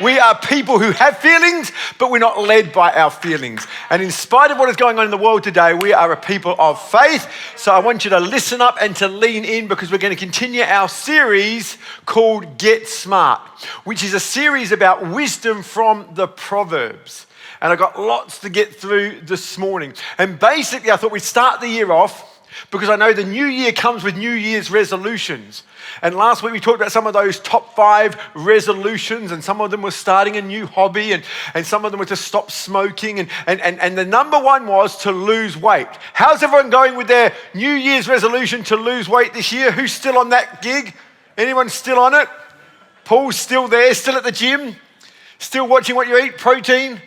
We are people who have feelings, but we're not led by our feelings. And in spite of what is going on in the world today, we are a people of faith. So I want you to listen up and to lean in, because we're going to continue our series called Get Smart, which is a series about wisdom from the Proverbs. And I've got lots to get through this morning. And basically, I thought we'd start the year off, because I know the new year comes with New Year's resolutions. And last week we talked about some of those top 5 resolutions, and some of them were starting a new hobby, and some of them were to stop smoking, and the number one was to lose weight. How's everyone going with their New Year's resolution to lose weight this year? Who's still on that gig? Anyone still on it? Paul's still there, still at the gym, still watching what you eat, protein,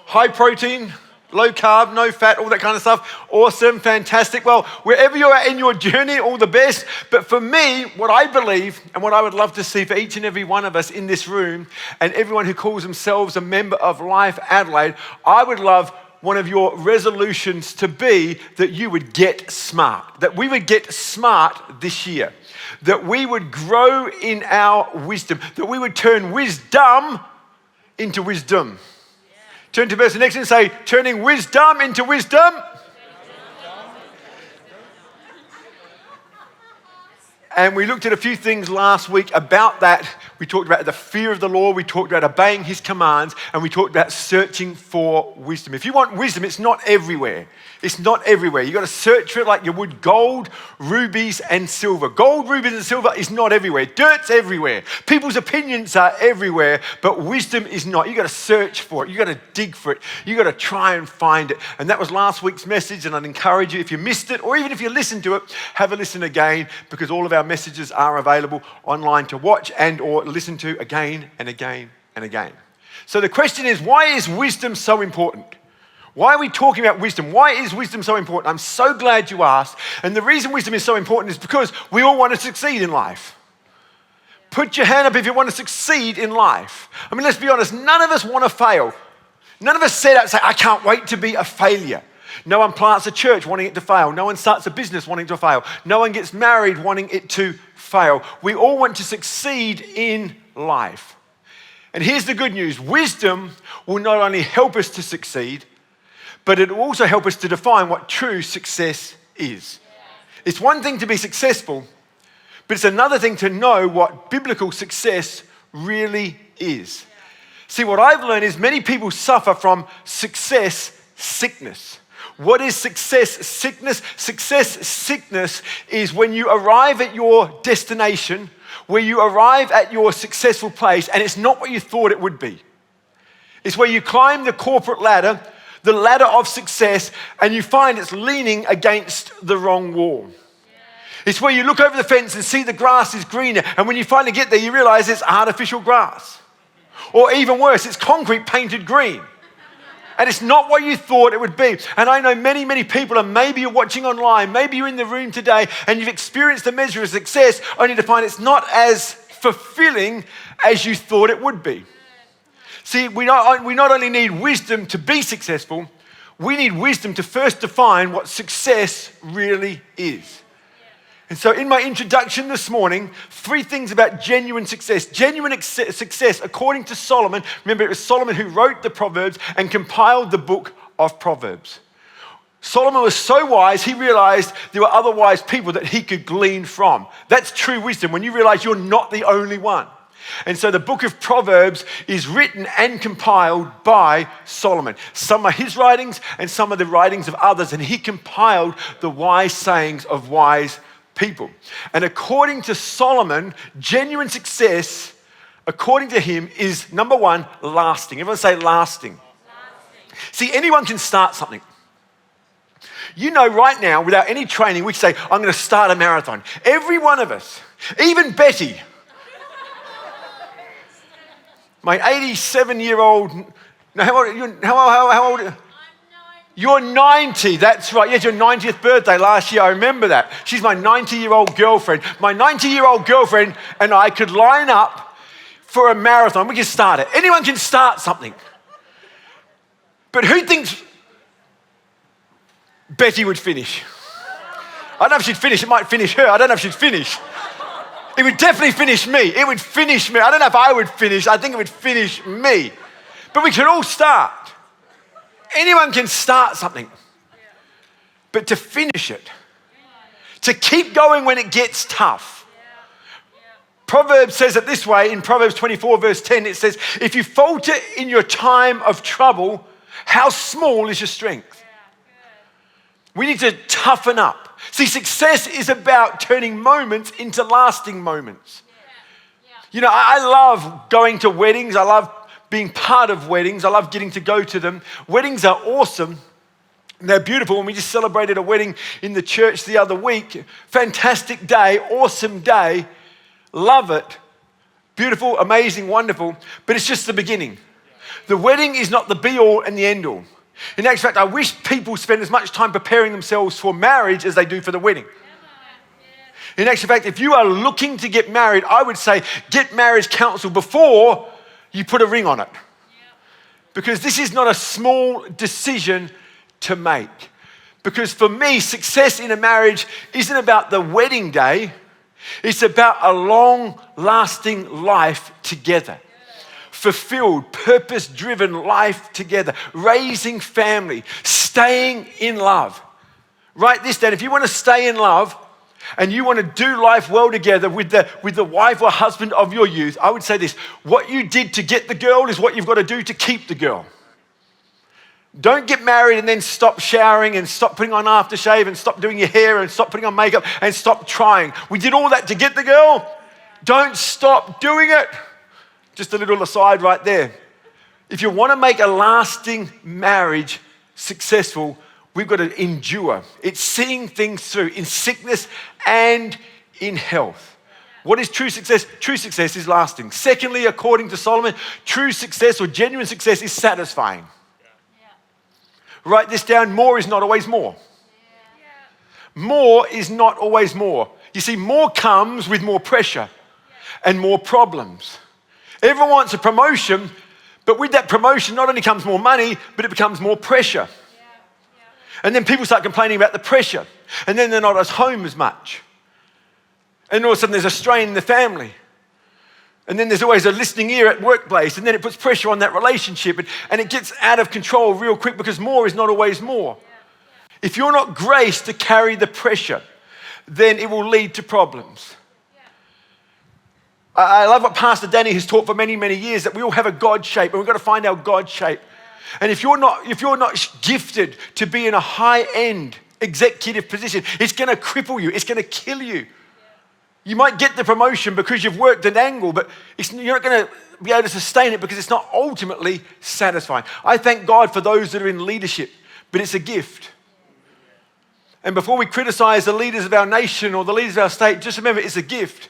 high protein, low carb, no fat, all that kind of stuff. Awesome, fantastic. Well, wherever you're at in your journey, all the best. But for me, what I believe and what I would love to see for each and every one of us in this room, and everyone who calls themselves a member of Life Adelaide, I would love one of your resolutions to be that you would get smart, that we would get smart this year, that we would grow in our wisdom, that we would turn wisdom into wisdom. Turn to the person next to you and say, turning wisdom into wisdom. And we looked at a few things last week about that. We talked about the fear of the Lord. We talked about obeying his commands. And we talked about searching for wisdom. If you want wisdom, it's not everywhere. It's not everywhere. You've got to search for it like you would gold, rubies, and silver. Gold, rubies, and silver is not everywhere. Dirt's everywhere. People's opinions are everywhere, but wisdom is not. You've got to search for it. You've got to dig for it. You've got to try and find it. And that was last week's message, and I'd encourage you, if you missed it, or even if you listened to it, have a listen again, because all of our messages are available online to watch and or listen to again and again and again. So the question is, why is wisdom so important? Why are we talking about wisdom? Why is wisdom so important? I'm so glad you asked. And the reason wisdom is so important is because we all want to succeed in life. Put your hand up if you want to succeed in life. I mean, let's be honest, none of us want to fail. None of us set out and say, I can't wait to be a failure. No one plants a church wanting it to fail. No one starts a business wanting to fail. No one gets married wanting it to fail. We all want to succeed in life. And here's the good news. Wisdom will not only help us to succeed, but it will also help us to define what true success is. It's one thing to be successful, but it's another thing to know what biblical success really is. See, what I've learned is many people suffer from success sickness. What is success sickness? Success sickness is when you arrive at your destination, where you arrive at your successful place, and it's not what you thought it would be. It's where you climb the corporate ladder, the ladder of success, and you find it's leaning against the wrong wall. It's where you look over the fence and see the grass is greener, and when you finally get there, you realize it's artificial grass. Or even worse, it's concrete painted green. And it's not what you thought it would be. And I know many, many people, and maybe you're watching online, maybe you're in the room today, and you've experienced a measure of success only to find it's not as fulfilling as you thought it would be. See, we not only need wisdom to be successful, we need wisdom to first define what success really is. And so in my introduction this morning, 3 things about genuine success. Genuine success, according to Solomon. Remember, it was Solomon who wrote the Proverbs and compiled the book of Proverbs. Solomon was so wise, he realized there were other wise people that he could glean from. That's true wisdom, when you realize you're not the only one. And so the book of Proverbs is written and compiled by Solomon. Some are his writings and some are the writings of others. And he compiled the wise sayings of wise people. And according to Solomon, genuine success, according to him, is number 1, lasting. Everyone say lasting. See, anyone can start something. You know, right now, without any training, we can say, I'm going to start a marathon. Every one of us, even Betty, my 87-year-old, no, how old are you? How old are you? You're 90, that's right. Yes, your 90th birthday last year, I remember that. She's my 90-year-old girlfriend. My 90-year-old girlfriend and I could line up for a marathon. We can start it. Anyone can start something. But who thinks Betty would finish? I don't know if she'd finish. It might finish her. I don't know if she'd finish. It would definitely finish me. It would finish me. I don't know if I would finish. I think it would finish me. But we could all start. Anyone can start something. But to finish it, to keep going when it gets tough. Proverbs says it this way, in Proverbs 24 verse 10, it says, if you falter in your time of trouble, how small is your strength? We need to toughen up. See, success is about turning moments into lasting moments. You know, I love going to weddings. I love being part of weddings. I love getting to go to them. Weddings are awesome. They're beautiful. And we just celebrated a wedding in the church the other week. Fantastic day, awesome day. Love it. Beautiful, amazing, wonderful. But it's just the beginning. The wedding is not the be-all and the end-all. In actual fact, I wish people spend as much time preparing themselves for marriage as they do for the wedding. In actual fact, if you are looking to get married, I would say get marriage counsel before you put a ring on it. Because this is not a small decision to make. Because for me, success in a marriage isn't about the wedding day. It's about a long-lasting life together. Fulfilled, purpose-driven life together. Raising family. Staying in love. Write this down. If you want to stay in love and you want to do life well together with the wife or husband of your youth, I would say this. What you did to get the girl is what you've got to do to keep the girl. Don't get married and then stop showering and stop putting on aftershave and stop doing your hair and stop putting on makeup and stop trying. We did all that to get the girl. Don't stop doing it. Just a little aside right there. If you want to make a lasting marriage successful, we've got to endure. It's seeing things through in sickness and in health. What is true success? True success is lasting. Secondly, according to Solomon, true success or genuine success is satisfying. Write this down. More is not always more. More is not always more. You see, more comes with more pressure and more problems. Everyone wants a promotion, but with that promotion not only comes more money, but it becomes more pressure. And then people start complaining about the pressure. And then they're not at home as much. And all of a sudden there's a strain in the family. And then there's always a listening ear at workplace. And then it puts pressure on that relationship. And it gets out of control real quick because more is not always more. If you're not graced to carry the pressure, then it will lead to problems. I love what Pastor Danny has taught for many, many years, that we all have a God shape and we've got to find our God shape. And if you're not gifted to be in a high-end executive position, it's going to cripple you. It's going to kill you. You might get the promotion because you've worked an angle, but you're not going to be able to sustain it because it's not ultimately satisfying. I thank God for those that are in leadership, but it's a gift. And before we criticize the leaders of our nation or the leaders of our state, just remember it's a gift.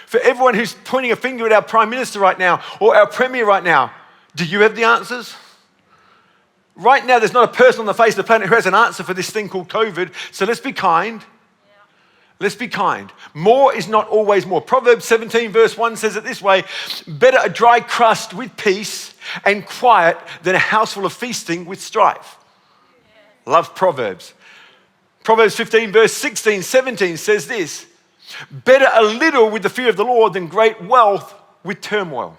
For everyone who's pointing a finger at our Prime Minister right now or our Premier right now, do you have the answers? Right now, there's not a person on the face of the planet who has an answer for this thing called COVID, so let's be kind. Let's be kind. More is not always more. Proverbs 17 verse 1 says it this way, better a dry crust with peace and quiet than a house full of feasting with strife. Love Proverbs. Proverbs 15 verse 16, 17 says this, better a little with the fear of the Lord than great wealth with turmoil.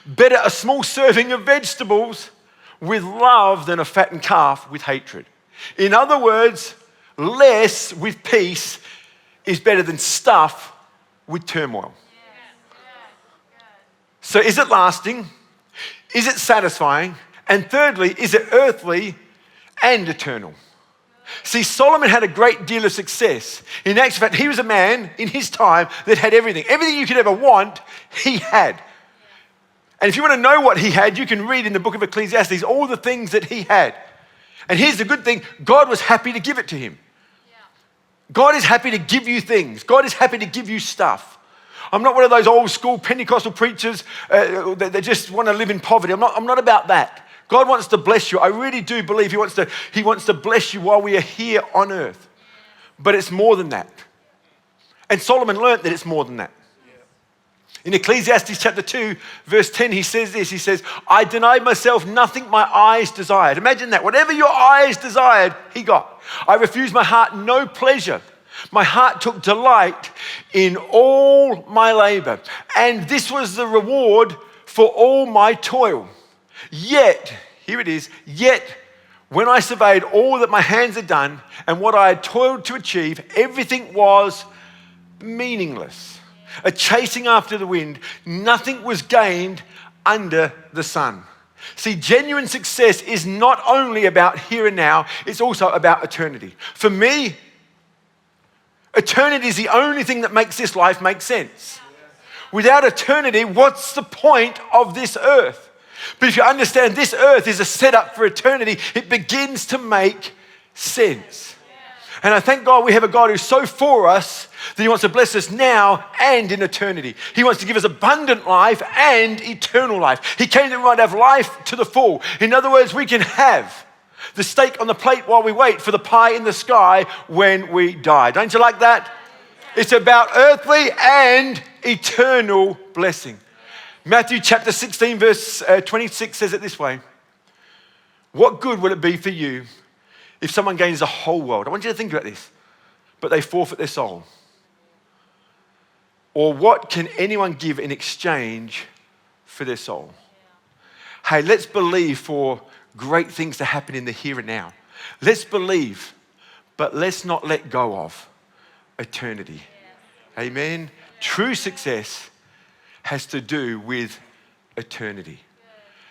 Better a small serving of vegetables with love than a fattened calf with hatred. In other words, less with peace is better than stuff with turmoil. So is it lasting? Is it satisfying? And thirdly, is it earthly and eternal? See, Solomon had a great deal of success. In actual fact, he was a man in his time that had everything. Everything you could ever want, he had. And if you want to know what he had, you can read in the book of Ecclesiastes all the things that he had. And here's the good thing, God was happy to give it to him. God is happy to give you things. God is happy to give you stuff. I'm not one of those old school Pentecostal preachers that just want to live in poverty. I'm not about that. God wants to bless you. I really do believe He wants to bless you while we are here on earth. But it's more than that. And Solomon learned that it's more than that. In Ecclesiastes chapter 2, verse 10, he says this. He says, I denied myself nothing my eyes desired. Imagine that. Whatever your eyes desired, he got. I refused my heart no pleasure. My heart took delight in all my labor, and this was the reward for all my toil. Yet, here it is, yet when I surveyed all that my hands had done and what I had toiled to achieve, everything was meaningless. A chasing after the wind, nothing was gained under the sun. See, genuine success is not only about here and now, it's also about eternity. For me, eternity is the only thing that makes this life make sense. Without eternity, what's the point of this earth? But if you understand this earth is a setup for eternity, it begins to make sense. And I thank God we have a God who's so for us that he wants to bless us now and in eternity. He wants to give us abundant life and eternal life. He came that we might have life to the full. In other words, we can have the steak on the plate while we wait for the pie in the sky when we die. Don't you like that? It's about earthly and eternal blessing. Matthew chapter 16 verse 26 says it this way. What good would it be for you if someone gains the whole world? I want you to think about this. But they forfeit their soul. Or what can anyone give in exchange for their soul? Hey, let's believe for great things to happen in the here and now. Let's believe, but let's not let go of eternity. Amen. True success has to do with eternity.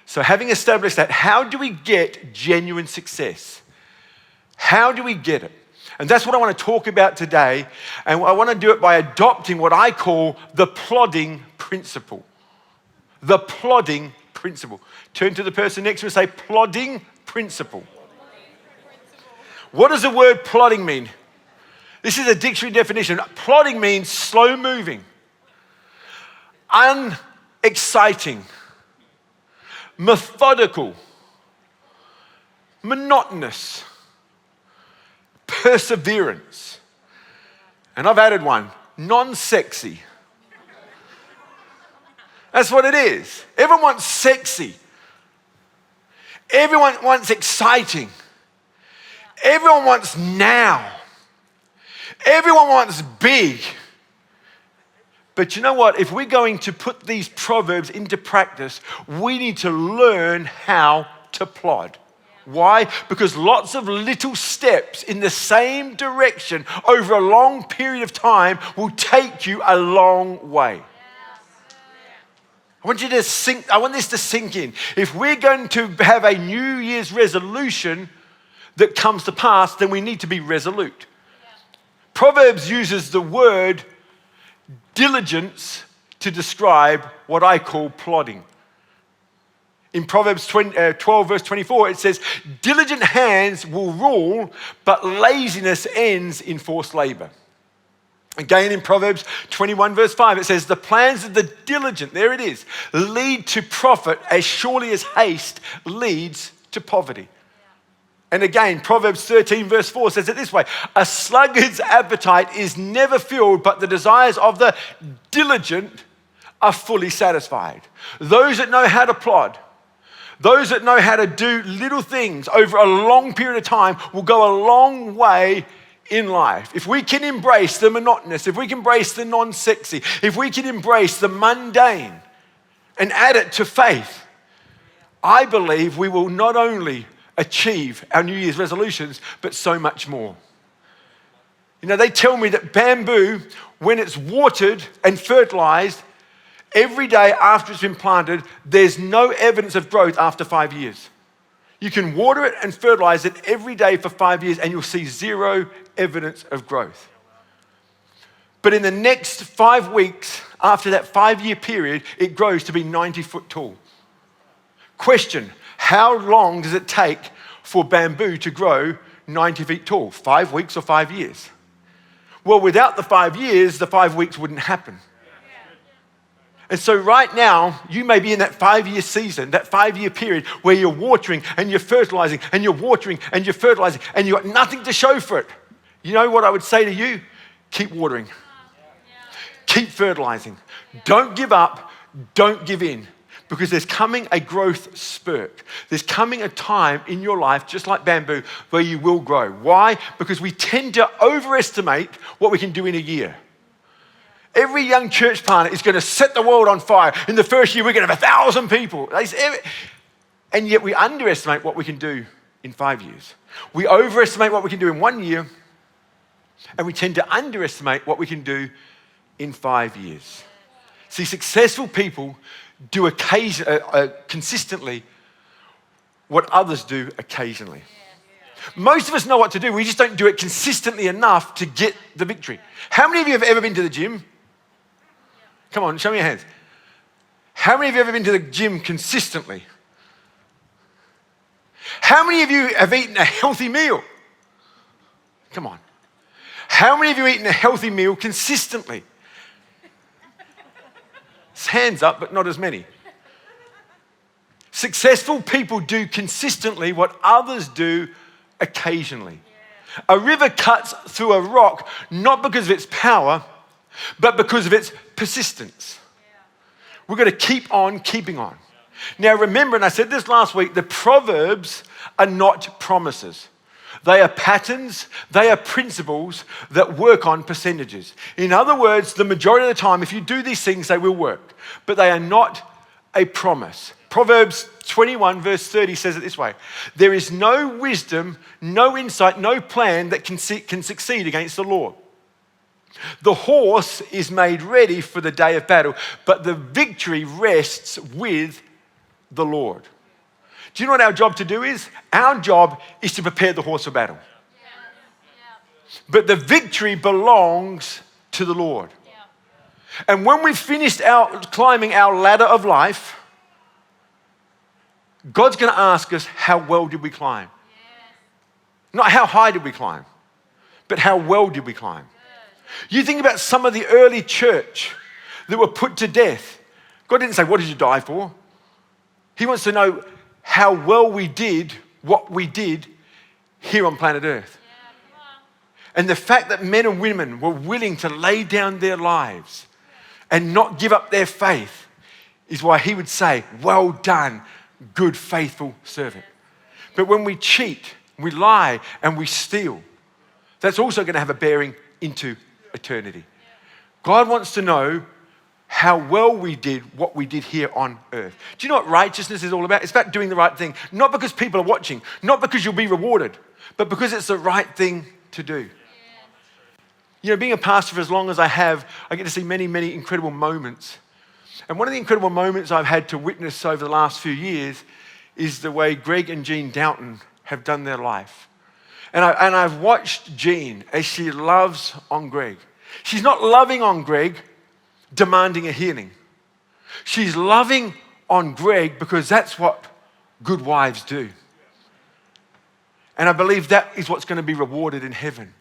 So having established that, how do we get genuine success? How do we get it? And that's what I want to talk about today. And I want to do it by adopting what I call the plodding principle. The plodding principle. Turn to the person next to you and say, plodding principle. What does the word plodding mean? This is a dictionary definition. Plodding means slow moving, unexciting, methodical, monotonous, perseverance. And I've added one, non-sexy. That's what it is. Everyone wants sexy. Everyone wants exciting. Everyone wants now. Everyone wants big. But you know what? If we're going to put these proverbs into practice, we need to learn how to plod. Why? Because lots of little steps in the same direction over a long period of time will take you a long way. I want this to sink in. If we're going to have a New Year's resolution that comes to pass, then we need to be resolute. Proverbs uses the word diligence to describe what I call plodding. In Proverbs 12 verse 24, it says, diligent hands will rule, but laziness ends in forced labor. Again, in Proverbs 21 verse 5, it says, the plans of the diligent, there it is, lead to profit as surely as haste leads to poverty. And again, Proverbs 13 verse 4 says it this way, a sluggard's appetite is never filled, but the desires of the diligent are fully satisfied. Those that know how to plod, those that know how to do little things over a long period of time will go a long way in life. If we can embrace the monotonous, if we can embrace the non-sexy, if we can embrace the mundane and add it to faith, I believe we will not only achieve our New Year's resolutions, but so much more. You know, they tell me that bamboo, when it's watered and fertilized, every day after it's been planted, there's no evidence of growth after 5 years. You can water it and fertilize it every day for 5 years and you'll see zero evidence of growth. But in the next 5 weeks, after that 5-year period, it grows to be 90 foot tall. Question, how long does it take for bamboo to grow 90 feet tall? 5 weeks or 5 years? Well, without the 5 years, the 5 weeks wouldn't happen. And so right now, you may be in that 5-year season, that 5-year period where you're watering and you're fertilizing and you're watering and you're fertilizing and you've got nothing to show for it. You know what I would say to you? Keep watering. Keep fertilizing. Don't give up. Don't give in. Because there's coming a growth spurt. There's coming a time in your life, just like bamboo, where you will grow. Why? Because we tend to overestimate what we can do in a year. Every young church planter is going to set the world on fire. In the first year, we're going to have 1,000 people. And yet we underestimate what we can do in 5 years. We overestimate what we can do in 1 year, and we tend to underestimate what we can do in 5 years. See, successful people do consistently what others do occasionally. Most of us know what to do. We just don't do it consistently enough to get the victory. How many of you have ever been to the gym? Come on, show me your hands. How many of you have ever been to the gym consistently? How many of you have eaten a healthy meal? Come on. How many of you have eaten a healthy meal consistently? Hands up, but not as many. Successful people do consistently what others do occasionally. A river cuts through a rock not because of its power, but because of its persistence. We're going to keep on keeping on. Now remember, and I said this last week, the Proverbs are not promises. They are patterns, they are principles that work on percentages. In other words, the majority of the time, if you do these things, they will work. But they are not a promise. Proverbs 21 verse 30 says it this way: there is no wisdom, no insight, no plan that can succeed against the Lord. The horse is made ready for the day of battle, but the victory rests with the Lord. Do you know what our job to do is? Our job is to prepare the horse for battle. But the victory belongs to the Lord. And when we've finished climbing our ladder of life, God's going to ask us, how well did we climb? Not how high did we climb, but how well did we climb? You think about some of the early church that were put to death. God didn't say, what did you die for? He wants to know how well we did what we did here on planet Earth. And the fact that men and women were willing to lay down their lives and not give up their faith is why he would say, well done, good, faithful servant. But when we cheat, we lie, and we steal, that's also going to have a bearing into eternity. God wants to know how well we did what we did here on earth. Do you know what righteousness is all about? It's about doing the right thing. Not because people are watching, not because you'll be rewarded, but because it's the right thing to do. You know, being a pastor for as long as I have, I get to see many, many incredible moments. And one of the incredible moments I've had to witness over the last few years is the way Greg and Jean Doughton have done their life. And I've watched Jean as she loves on Greg. She's not loving on Greg, demanding a healing. She's loving on Greg because that's what good wives do. And I believe that is what's going to be rewarded in heaven.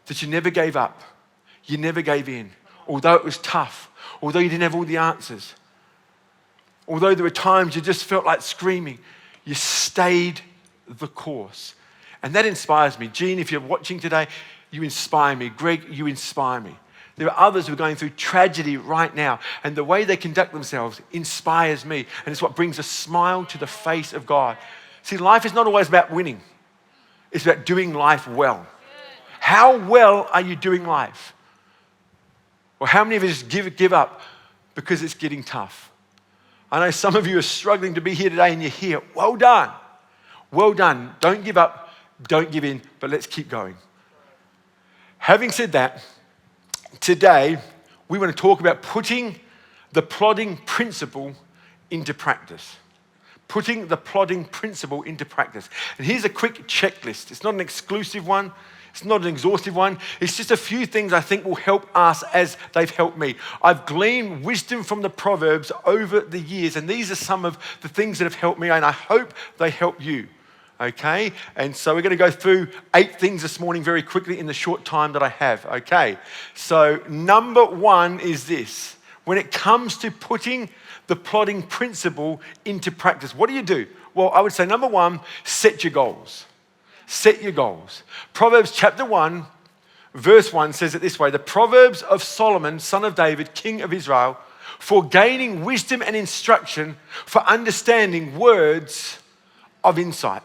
That you never gave up. You never gave in. Although it was tough. Although you didn't have all the answers. Although there were times you just felt like screaming. You stayed the course. And that inspires me. Jean, if you're watching today, you inspire me. Greg, you inspire me. There are others who are going through tragedy right now, and the way they conduct themselves inspires me, and it's what brings a smile to the face of God. See, life is not always about winning. It's about doing life well. How well are you doing life? Or how many of us give up because it's getting tough? I know some of you are struggling to be here today, and you're here. Well done. Well done. Don't give up. Don't give in, but let's keep going. Having said that, today we want to talk about putting the plodding principle into practice. Putting the plodding principle into practice. And here's a quick checklist. It's not an exclusive one. It's not an exhaustive one. It's just a few things I think will help us as they've helped me. I've gleaned wisdom from the Proverbs over the years, and these are some of the things that have helped me, and I hope they help you. Okay? And so we're going to go through 8 things this morning very quickly in the short time that I have. Okay? So number 1 is this. When it comes to putting the plodding principle into practice, what do? Well, I would say number 1, set your goals. Set your goals. Proverbs chapter 1, verse 1 says it this way: the Proverbs of Solomon, son of David, king of Israel, for gaining wisdom and instruction, for understanding words of insight.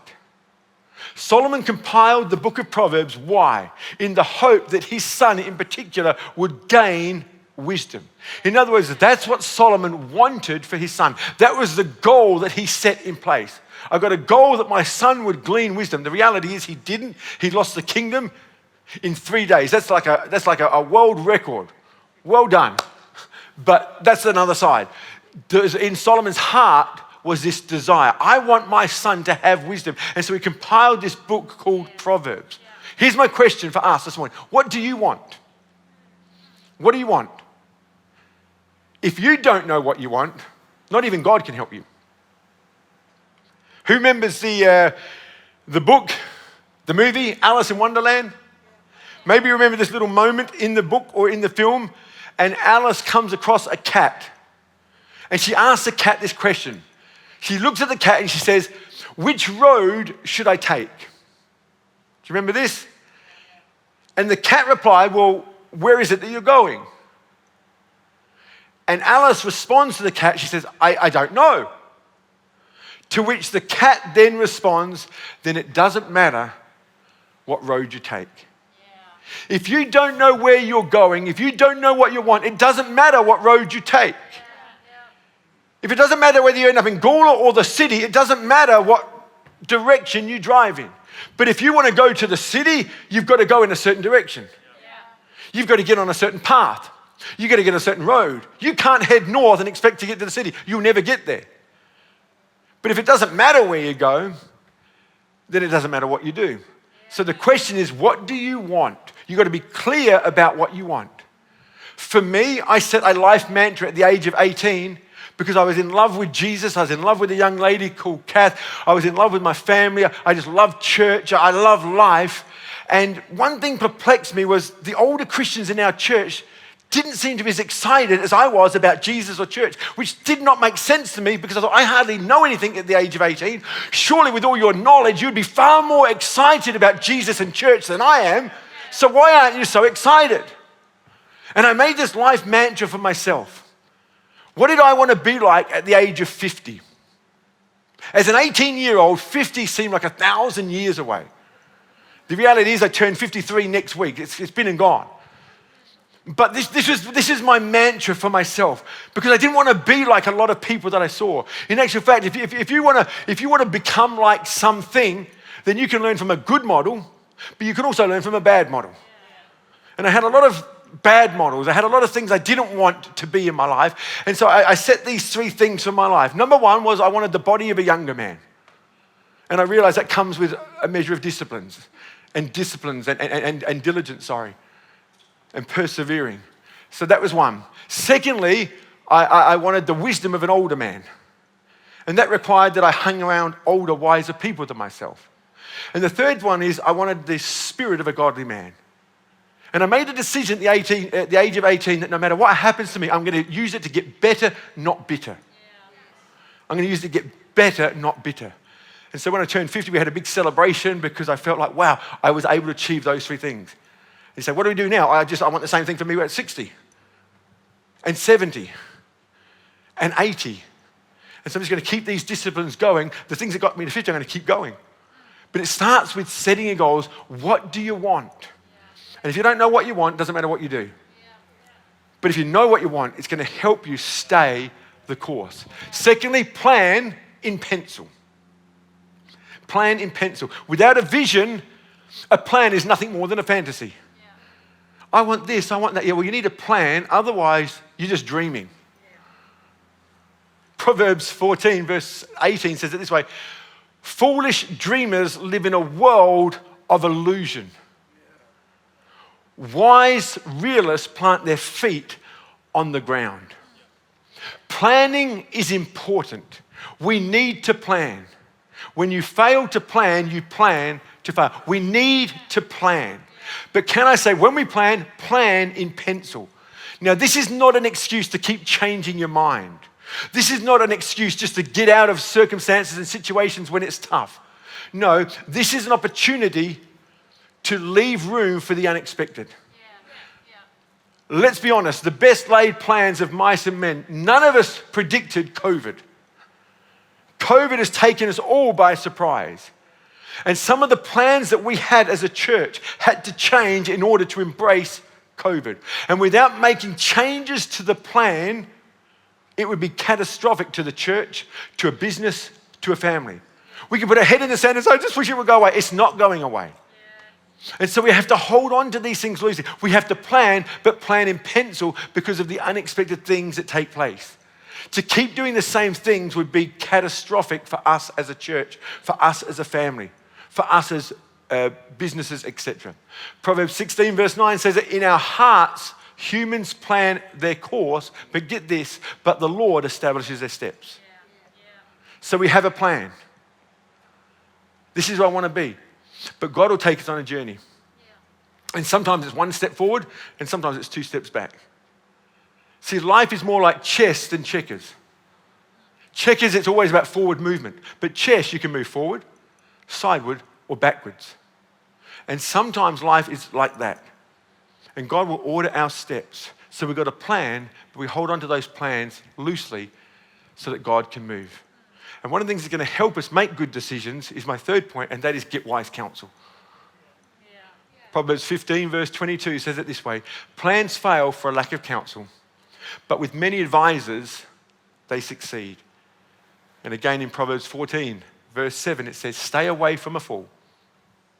Solomon compiled the book of Proverbs. Why? In the hope that his son in particular would gain wisdom. In other words, that's what Solomon wanted for his son. That was the goal that he set in place. I've got a goal that my son would glean wisdom. The reality is he didn't. He lost the kingdom in 3 days. That's like a world record. Well done. But that's another side. In Solomon's heart was this desire. I want my son to have wisdom. And so he compiled this book called Proverbs. Here's my question for us this morning. What do you want? What do you want? If you don't know what you want, not even God can help you. Who remembers the book, the movie, Alice in Wonderland? Maybe you remember this little moment in the book or in the film, and Alice comes across a cat. And she asks the cat this question. She looks at the cat and she says, which road should I take? Do you remember this? And the cat replied, well, where is it that you're going? And Alice responds to the cat. She says, I don't know. To which the cat then responds, then it doesn't matter what road you take. Yeah. If you don't know where you're going, if you don't know what you want, it doesn't matter what road you take. If it doesn't matter whether you end up in Gawler or the city, it doesn't matter what direction you drive in. But if you want to go to the city, you've got to go in a certain direction. You've got to get on a certain path. You've got to get on a certain road. You can't head north and expect to get to the city. You'll never get there. But if it doesn't matter where you go, then it doesn't matter what you do. So the question is, what do you want? You've got to be clear about what you want. For me, I set a life mantra at the age of 18 because I was in love with Jesus. I was in love with a young lady called Kath. I was in love with my family. I just loved church. I loved life. And one thing perplexed me was the older Christians in our church didn't seem to be as excited as I was about Jesus or church, which did not make sense to me because I thought, I hardly know anything at the age of 18. Surely with all your knowledge, you'd be far more excited about Jesus and church than I am. So why aren't you so excited? And I made this life mantra for myself. What did I want to be like at the age of 50? As an 18-year-old, 50 seemed like 1,000 years away. The reality is I turned 53 next week. It's been and gone. But this is my mantra for myself because I didn't want to be like a lot of people that I saw. In actual fact, if you want to become like something, then you can learn from a good model, but you can also learn from a bad model. And I had a lot of bad models. I had a lot of things I didn't want to be in my life. And so I set these 3 things for my life. Number 1 was I wanted the body of a younger man. And I realized that comes with a measure of disciplines and diligence, and persevering. So that was one. Secondly, I wanted the wisdom of an older man. And that required that I hung around older, wiser people than myself. And the third one is I wanted the spirit of a godly man. And I made a decision at the age of 18 that no matter what happens to me, I'm going to use it to get better, not bitter. I'm going to use it to get better, not bitter. And so when I turned 50, we had a big celebration because I felt like, wow, I was able to achieve those 3 things. You say, what do we do now? I want the same thing for me at 60 and 70 and 80. And so I'm just going to keep these disciplines going. The things that got me to 50, I'm going to keep going. But it starts with setting your goals. What do you want? And if you don't know what you want, it doesn't matter what you do. But if you know what you want, it's going to help you stay the course. Secondly, plan in pencil. Plan in pencil. Without a vision, a plan is nothing more than a fantasy. I want this, I want that. Yeah, well, you need a plan. Otherwise, you're just dreaming. Proverbs 14, verse 18 says it this way. Foolish dreamers live in a world of illusion. Wise realists plant their feet on the ground. Planning is important. We need to plan. When you fail to plan, you plan to fail. We need to plan. But can I say, when we plan in pencil. Now, this is not an excuse to keep changing your mind. This is not an excuse just to get out of circumstances and situations when it's tough. No, this is an opportunity to leave room for the unexpected. Let's be honest, the best laid plans of mice and men, none of us predicted COVID. COVID has taken us all by surprise. And some of the plans that we had as a church had to change in order to embrace COVID. And without making changes to the plan, it would be catastrophic to the church, to a business, to a family. We can put our head in the sand and say, I just wish it would go away. It's not going away. And so we have to hold on to these things loosely. We have to plan, but plan in pencil because of the unexpected things that take place. To keep doing the same things would be catastrophic for us as a church, for us as a family, for us as businesses, etc. Proverbs 16 verse 9 says that in our hearts, humans plan their course, but get this, but the Lord establishes their steps. So we have a plan. This is where I want to be. But God will take us on a journey. And sometimes it's one step forward, and sometimes it's two steps back. See, life is more like chess than checkers. Checkers, it's always about forward movement. But chess, you can move forward, sideward, or backwards. And sometimes life is like that. And God will order our steps. So we've got a plan, but we hold on to those plans loosely so that God can move. And one of the things that's going to help us make good decisions is my third point, and that is get wise counsel. Proverbs 15 verse 22 says it this way, plans fail for a lack of counsel, but with many advisors, they succeed. And again in Proverbs 14 verse 7, it says, stay away from a fool.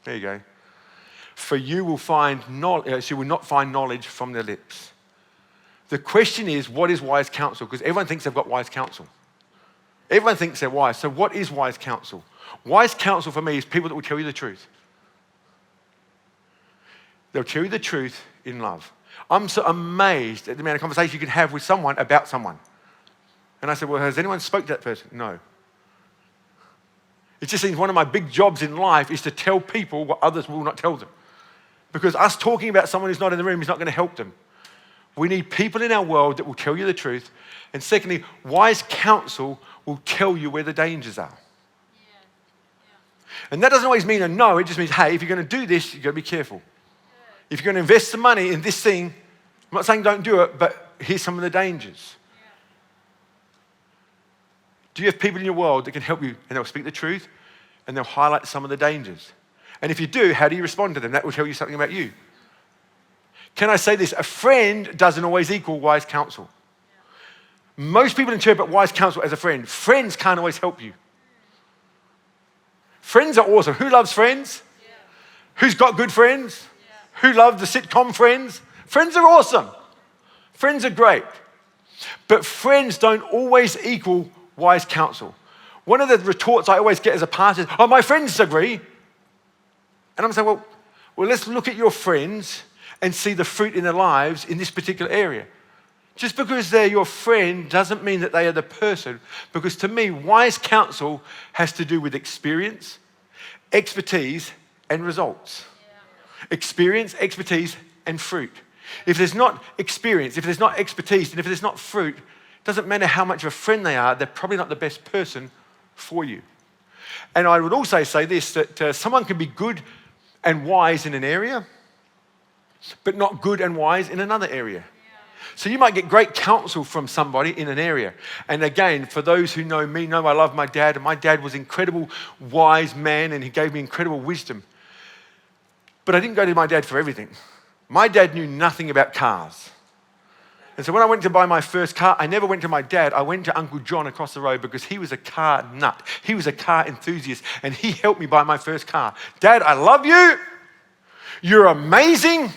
There you go. For you will not find knowledge from their lips. The question is, what is wise counsel? Because everyone thinks they've got wise counsel. Everyone thinks they're wise. So what is wise counsel? Wise counsel for me is people that will tell you the truth. They'll tell you the truth in love. I'm so amazed at the amount of conversation you can have with someone about someone. And I said, well, has anyone spoke to that person? No. It just seems one of my big jobs in life is to tell people what others will not tell them. Because us talking about someone who's not in the room is not going to help them. We need people in our world that will tell you the truth. And secondly, wise counsel will tell you where the dangers are. And that doesn't always mean a no. It just means, hey, if you're going to do this, you've got to be careful. If you're going to invest some money in this thing, I'm not saying don't do it, but here's some of the dangers. Do you have people in your world that can help you and they'll speak the truth and they'll highlight some of the dangers? And if you do, how do you respond to them? That will tell you something about you. Can I say this? A friend doesn't always equal wise counsel. Most people interpret wise counsel as a friend. Friends can't always help you. Friends are awesome. Who loves friends? Yeah. Who's got good friends? Yeah. Who love the sitcom Friends? Friends are awesome. Friends are great. But friends don't always equal wise counsel. One of the retorts I always get as a pastor is, oh, my friends agree. And I'm saying, well, let's look at your friends and see the fruit in their lives in this particular area. Just because they're your friend doesn't mean that they are the person. Because to me, wise counsel has to do with experience, expertise, and results. Yeah. Experience, expertise, and fruit. If there's not experience, if there's not expertise, and if there's not fruit, it doesn't matter how much of a friend they are, they're probably not the best person for you. And I would also say this, that someone can be good and wise in an area, but not good and wise in another area. So you might get great counsel from somebody in an area. And again, for those who know me, know I love my dad. And my dad was an incredible wise man and he gave me incredible wisdom. But I didn't go to my dad for everything. My dad knew nothing about cars. And so when I went to buy my first car, I never went to my dad. I went to Uncle John across the road because he was a car nut. He was a car enthusiast and he helped me buy my first car. Dad, I love you. You're amazing.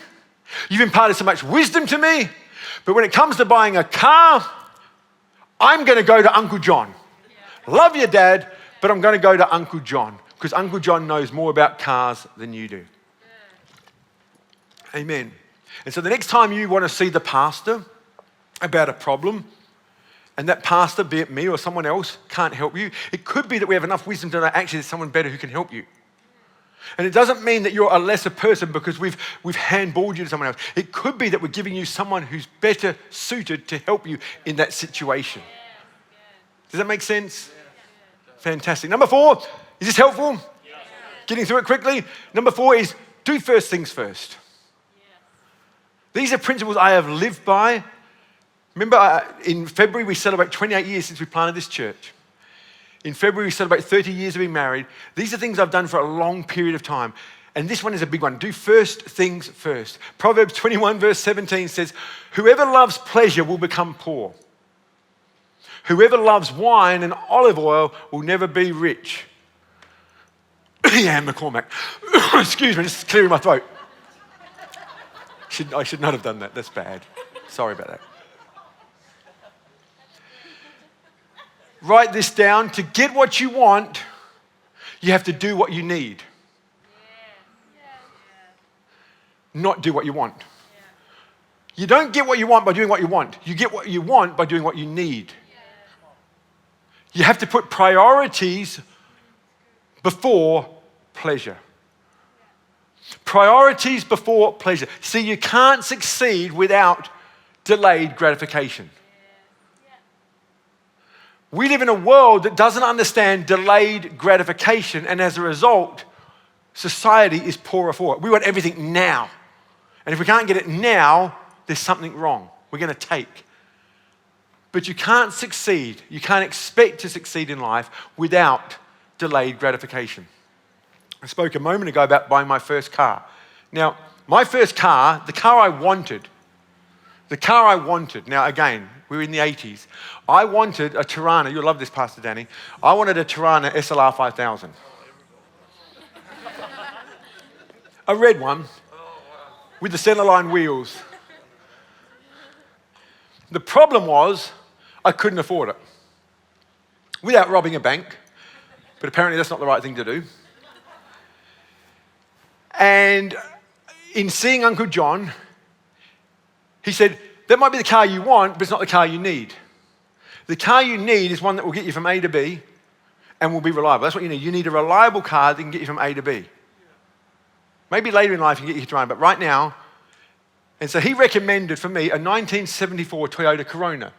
You've imparted so much wisdom to me. But when it comes to buying a car, I'm going to go to Uncle John. Love you, Dad, but I'm going to go to Uncle John because Uncle John knows more about cars than you do. Amen. And so the next time you want to see the pastor about a problem, and that pastor, be it me or someone else, can't help you, it could be that we have enough wisdom to know actually there's someone better who can help you. And it doesn't mean that you're a lesser person because we've handballed you to someone else. It could be that we're giving you someone who's better suited to help you in that situation. Does that make sense? Fantastic. Number 4, is this helpful? Getting through it quickly. Number 4 is do first things first. These are principles I have lived by. Remember, in February, we celebrate 28 years since we planted this church. In February, we celebrate 30 years of being married. These are things I've done for a long period of time. And this one is a big one. Do first things first. Proverbs 21 verse 17 says, whoever loves pleasure will become poor. Whoever loves wine and olive oil will never be rich. Yeah, McCormack. Excuse me, just clearing my throat. I should not have done that. That's bad. Sorry about that. Write this down. To get what you want, you have to do what you need. Not do what you want. You don't get what you want by doing what you want. You get what you want by doing what you need. You have to put priorities before pleasure. Priorities before pleasure. See, you can't succeed without delayed gratification. We live in a world that doesn't understand delayed gratification, and as a result, society is poorer for it. We want everything now. And if we can't get it now, there's something wrong. We're going to take. But you can't succeed. You can't expect to succeed in life without delayed gratification. I spoke a moment ago about buying my first car. Now, my first car, the car I wanted. Now again, we were in the 80s. I wanted a Tirana. You'll love this, Pastor Danny. I wanted a Tirana SLR 5000. A red one with the centerline wheels. The problem was I couldn't afford it. Without robbing a bank, but apparently that's not the right thing to do. And in seeing Uncle John, he said, that might be the car you want, but it's not the car you need. The car you need is one that will get you from A to B and will be reliable. That's what you need. You need a reliable car that can get you from A to B. Maybe later in life you can get you to run, but right now. And so he recommended for me a 1974 Toyota Corona.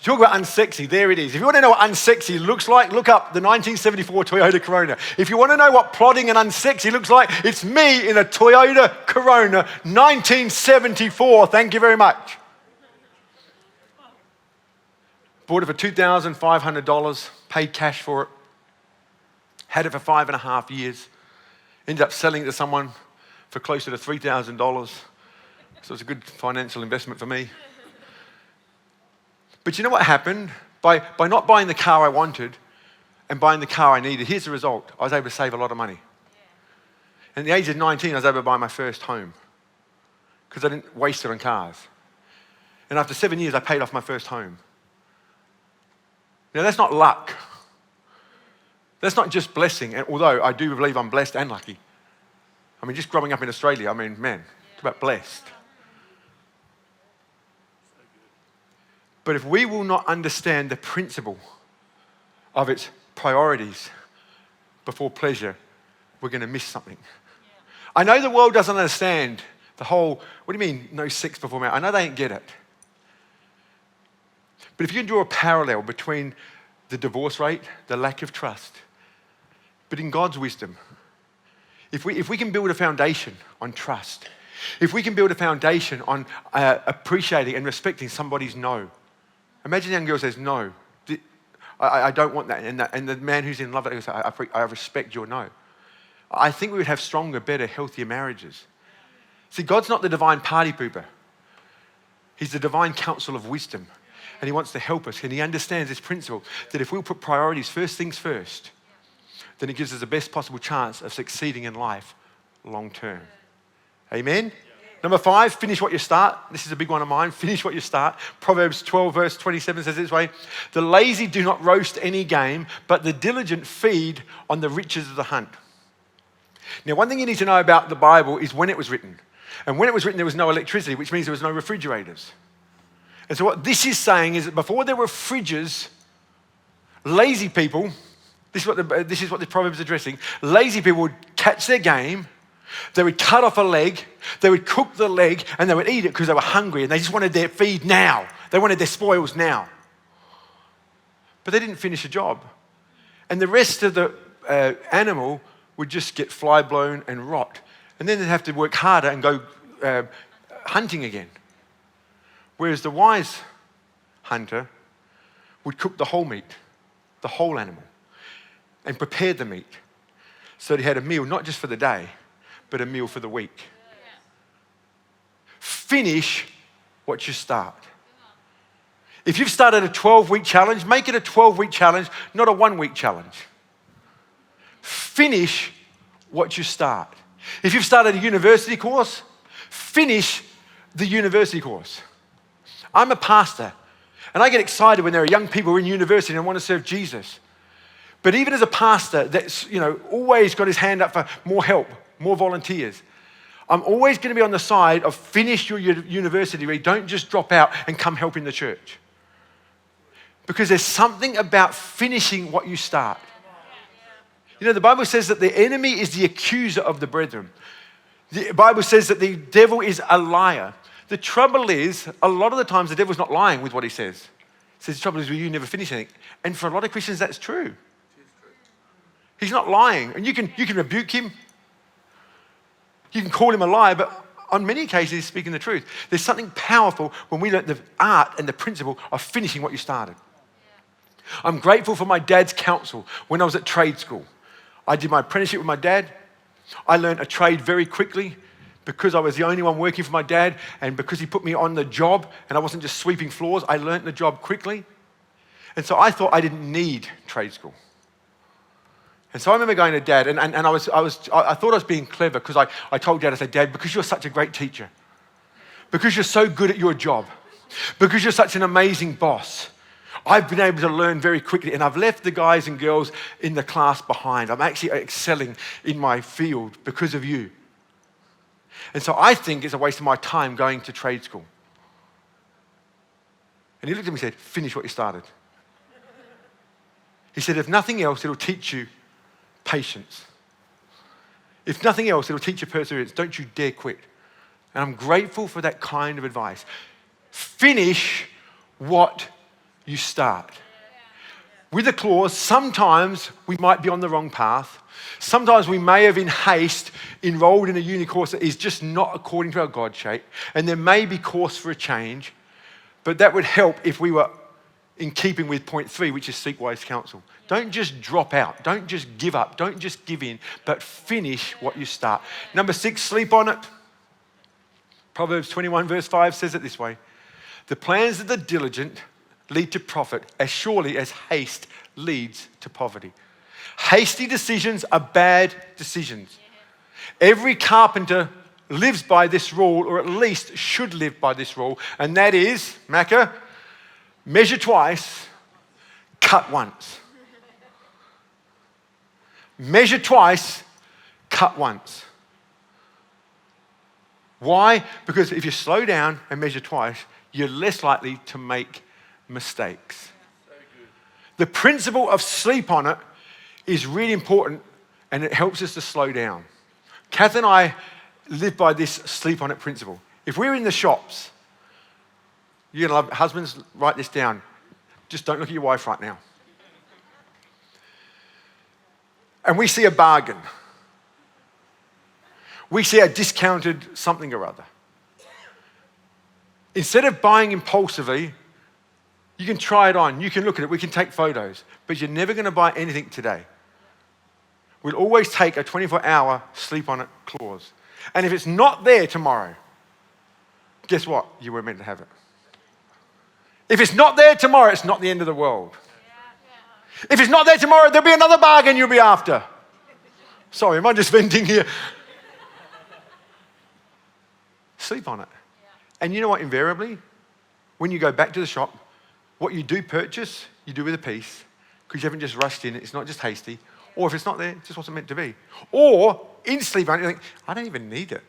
Talk about unsexy, there it is. If you want to know what unsexy looks like, look up the 1974 Toyota Corona. If you want to know what plodding and unsexy looks like, it's me in a Toyota Corona 1974. Thank you very much. Bought it for $2,500, paid cash for it, had it for 5.5 years, ended up selling it to someone for closer to $3,000. So it's a good financial investment for me. But you know what happened? By not buying the car I wanted and buying the car I needed, here's the result. I was able to save a lot of money. At the age of 19, I was able to buy my first home because I didn't waste it on cars. And after 7 years, I paid off my first home. Now, that's not luck. That's not just blessing, and although I do believe I'm blessed and lucky. I mean, just growing up in Australia, man, talk about blessed. But if we will not understand the principle of its priorities before pleasure, we're going to miss something. I know the world doesn't understand the whole, what do you mean, no sex before marriage? I know they don't get it. But if you can draw a parallel between the divorce rate, the lack of trust, but in God's wisdom, if we can build a foundation on trust, if we can build a foundation on appreciating and respecting somebody's no. Imagine a young girl says, no, I don't want that. And the man who's in love with her says, I respect your no. I think we would have stronger, better, healthier marriages. See, God's not the divine party pooper. He's the divine counsel of wisdom. And he wants to help us. And he understands this principle that if we'll put priorities, first things first, then it gives us the best possible chance of succeeding in life long term. Amen? Number 5, finish what you start. This is a big one of mine. Finish what you start. Proverbs 12 verse 27 says this way, the lazy do not roast any game, but the diligent feed on the riches of the hunt. Now, one thing you need to know about the Bible is when it was written. And when it was written, there was no electricity, which means there was no refrigerators. And so what this is saying is that before there were fridges, lazy people, this is what the Proverbs is addressing, lazy people would catch their game, they would cut off a leg, they would cook the leg, and they would eat it because they were hungry and they just wanted their feed now. They wanted their spoils now. But they didn't finish the job. And the rest of the animal would just get fly blown and rot. And then they'd have to work harder and go hunting again. Whereas the wise hunter would cook the whole meat, the whole animal, and prepare the meat so that he had a meal not just for the day, but a meal for the week. Finish what you start. If you've started a 12-week challenge, make it a 12-week challenge, not a 1-week challenge. Finish what you start. If you've started a university course, finish the university course. I'm a pastor, and I get excited when there are young people in university and want to serve Jesus. But even as a pastor that's, always got his hand up for more help, more volunteers, I'm always going to be on the side of finish your university degree. Don't just drop out and come help in the church. Because there's something about finishing what you start. The Bible says that the enemy is the accuser of the brethren. The Bible says that the devil is a liar. The trouble is, a lot of the times the devil's not lying with what he says. He says the trouble is you never finish anything. And for a lot of Christians, that's true. He's not lying. And you can rebuke him. You can call him a liar, but on many occasions he's speaking the truth. There's something powerful when we learn the art and the principle of finishing what you started. I'm grateful for my dad's counsel when I was at trade school. I did my apprenticeship with my dad. I learned a trade very quickly because I was the only one working for my dad, and because he put me on the job and I wasn't just sweeping floors, I learned the job quickly. And so I thought I didn't need trade school. And so I remember going to Dad, and I thought I was being clever because I told Dad, I said, Dad, because you're such a great teacher, because you're so good at your job, because you're such an amazing boss, I've been able to learn very quickly, and I've left the guys and girls in the class behind. I'm actually excelling in my field because of you. And so I think it's a waste of my time going to trade school. And he looked at me and said, finish what you started. He said, if nothing else, it'll teach you patience. If nothing else, it'll teach you perseverance. Don't you dare quit. And I'm grateful for that kind of advice. Finish what you start. With a clause, sometimes we might be on the wrong path. Sometimes we may have in haste enrolled in a uni course that is just not according to our God shape. And there may be cause for a change. But that would help if we were in keeping with point 3, which is seek wise counsel. Don't just drop out. Don't just give up. Don't just give in, but finish what you start. Number 6, sleep on it. Proverbs 21 verse 5 says it this way. The plans of the diligent lead to profit as surely as haste leads to poverty. Hasty decisions are bad decisions. Every carpenter lives by this rule, or at least should live by this rule, and that is, Macca, measure twice, cut once. Measure twice, cut once. Why? Because if you slow down and measure twice, you're less likely to make mistakes. The principle of sleep on it is really important, and it helps us to slow down. Kath and I live by this sleep on it principle. If we're in the shops, husbands, write this down. Just don't look at your wife right now. And we see a bargain. We see a discounted something or other. Instead of buying impulsively, you can try it on, you can look at it, we can take photos, but you're never going to buy anything today. We'll always take a 24-hour sleep on it clause. And if it's not there tomorrow, guess what? You were meant to have it. If it's not there tomorrow, it's not the end of the world. If it's not there tomorrow, there'll be another bargain you'll be after. Sorry, am I just venting here? Sleep on it. And you know what, invariably, when you go back to the shop, what you do purchase, you do with a peace, because you haven't just rushed in, it's not just hasty. Or if it's not there, it just wasn't meant to be. Or in sleep on it, you think, I don't even need it.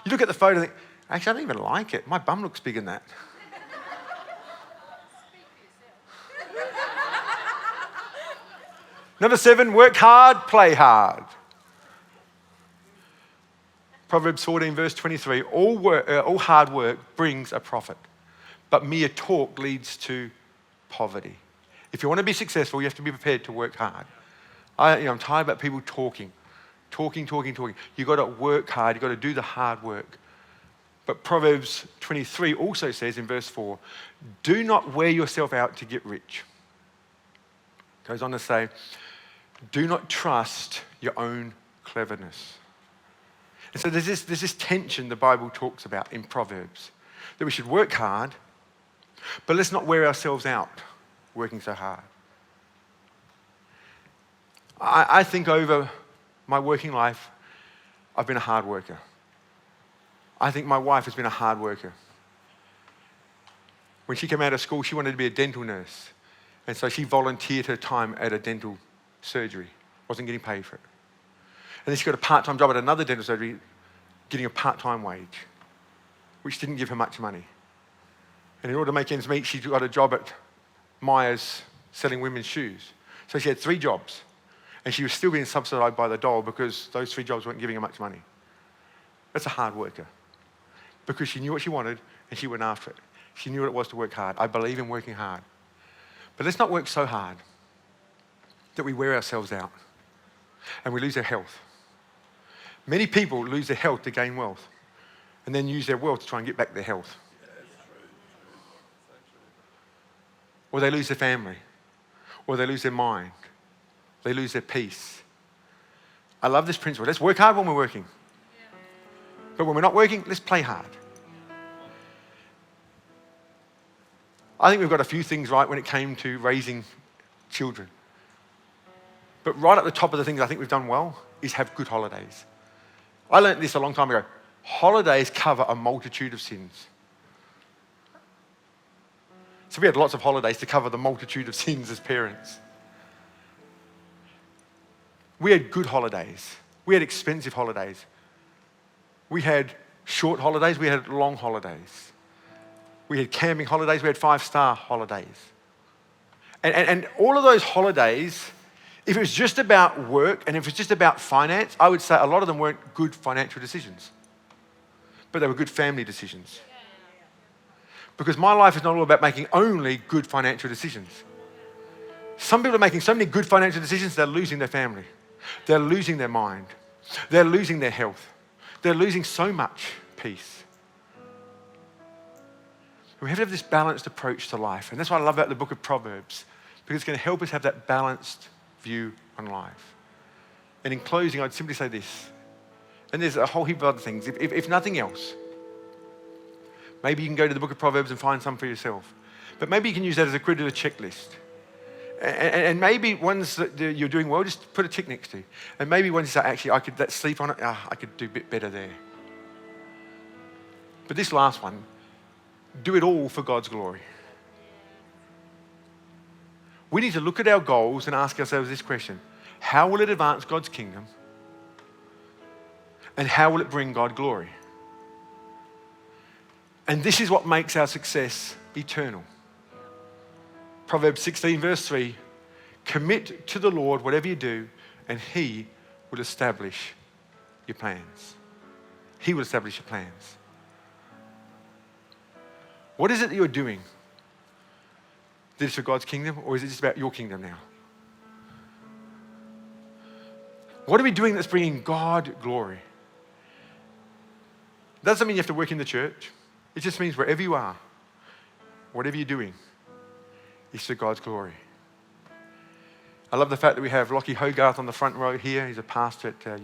You look at the photo and think, actually, I don't even like it. My bum looks bigger than that. Number 7, work hard, play hard. Proverbs 14 verse 23, all hard work brings a profit, but mere talk leads to poverty. If you want to be successful, you have to be prepared to work hard. I'm tired about people talking. You've got to work hard. You've got to do the hard work. But Proverbs 23 also says in verse 4, do not wear yourself out to get rich. Goes on to say, do not trust your own cleverness. And so there's this tension the Bible talks about in Proverbs, that we should work hard, but let's not wear ourselves out working so hard. I think over my working life, I've been a hard worker. I think my wife has been a hard worker. When she came out of school, she wanted to be a dental nurse. And so she volunteered her time at a dental surgery. Wasn't getting paid for it. And then she got a part-time job at another dental surgery, getting a part-time wage, which didn't give her much money. And in order to make ends meet, she got a job at Myers selling women's shoes. So she had 3 jobs. And she was still being subsidized by the dole because those 3 jobs weren't giving her much money. That's a hard worker. Because she knew what she wanted and she went after it. She knew what it was to work hard. I believe in working hard. But let's not work so hard that we wear ourselves out and we lose our health. Many people lose their health to gain wealth and then use their wealth to try and get back their health. Or they lose their family. Or they lose their mind. They lose their peace. I love this principle. Let's work hard when we're working. But when we're not working, let's play hard. I think we've got a few things right when it came to raising children. But right at the top of the things I think we've done well is have good holidays. I learned this a long time ago. Holidays cover a multitude of sins. So we had lots of holidays to cover the multitude of sins as parents. We had good holidays. We had expensive holidays. We had short holidays. We had long holidays. We had camping holidays. We had 5-star holidays. And all of those holidays, if it was just about work and if it was just about finance, I would say a lot of them weren't good financial decisions. But they were good family decisions. Because my life is not all about making only good financial decisions. Some people are making so many good financial decisions, they're losing their family. They're losing their mind. They're losing their health. They're losing so much peace. We have to have this balanced approach to life. And that's what I love about the book of Proverbs, because it's going to help us have that balanced view on life. And in closing, I'd simply say this. And there's a whole heap of other things. If nothing else, maybe you can go to the book of Proverbs and find some for yourself. But maybe you can use that as a critical checklist. And maybe ones that you're doing well, just put a tick next to. And maybe ones you say, actually, let's sleep on it. I could do a bit better there. But this last one, do it all for God's glory. We need to look at our goals and ask ourselves this question. How will it advance God's kingdom? And how will it bring God glory? And this is what makes our success eternal. Proverbs 16 verse 3, commit to the Lord whatever you do, and He will establish your plans. He will establish your plans. What is it that you're doing that is for God's kingdom, or is it just about your kingdom now? What are we doing that's bringing God glory? That doesn't mean you have to work in the church. It just means wherever you are, whatever you're doing, is for God's glory. I love the fact that we have Lockie Hogarth on the front row here. He's a pastor at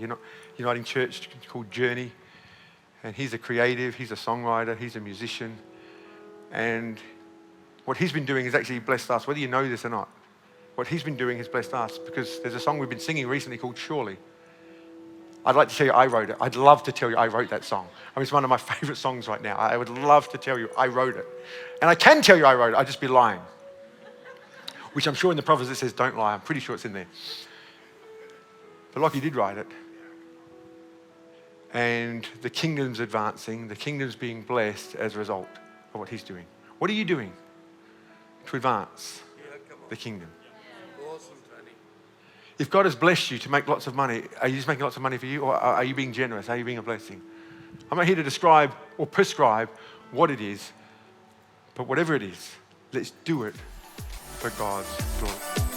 Uniting Church called Journey. And he's a creative, he's a songwriter, he's a musician. And what he's been doing has actually blessed us, whether you know this or not. What he's been doing has blessed us, because there's a song we've been singing recently called Surely. I'd like to tell you I wrote it. I'd love to tell you I wrote that song. I mean, it's one of my favorite songs right now. I would love to tell you I wrote it. And I can tell you I wrote it, I'd just be lying. Which I'm sure in the Proverbs it says don't lie. I'm pretty sure it's in there. But Lockie did write it. And the kingdom's advancing. The kingdom's being blessed as a result of what he's doing. What are you doing to advance the kingdom? Awesome, Tony. If God has blessed you to make lots of money, are you just making lots of money for you, or are you being generous? Are you being a blessing? I'm not here to describe or prescribe what it is, but whatever it is, let's do it for God's glory.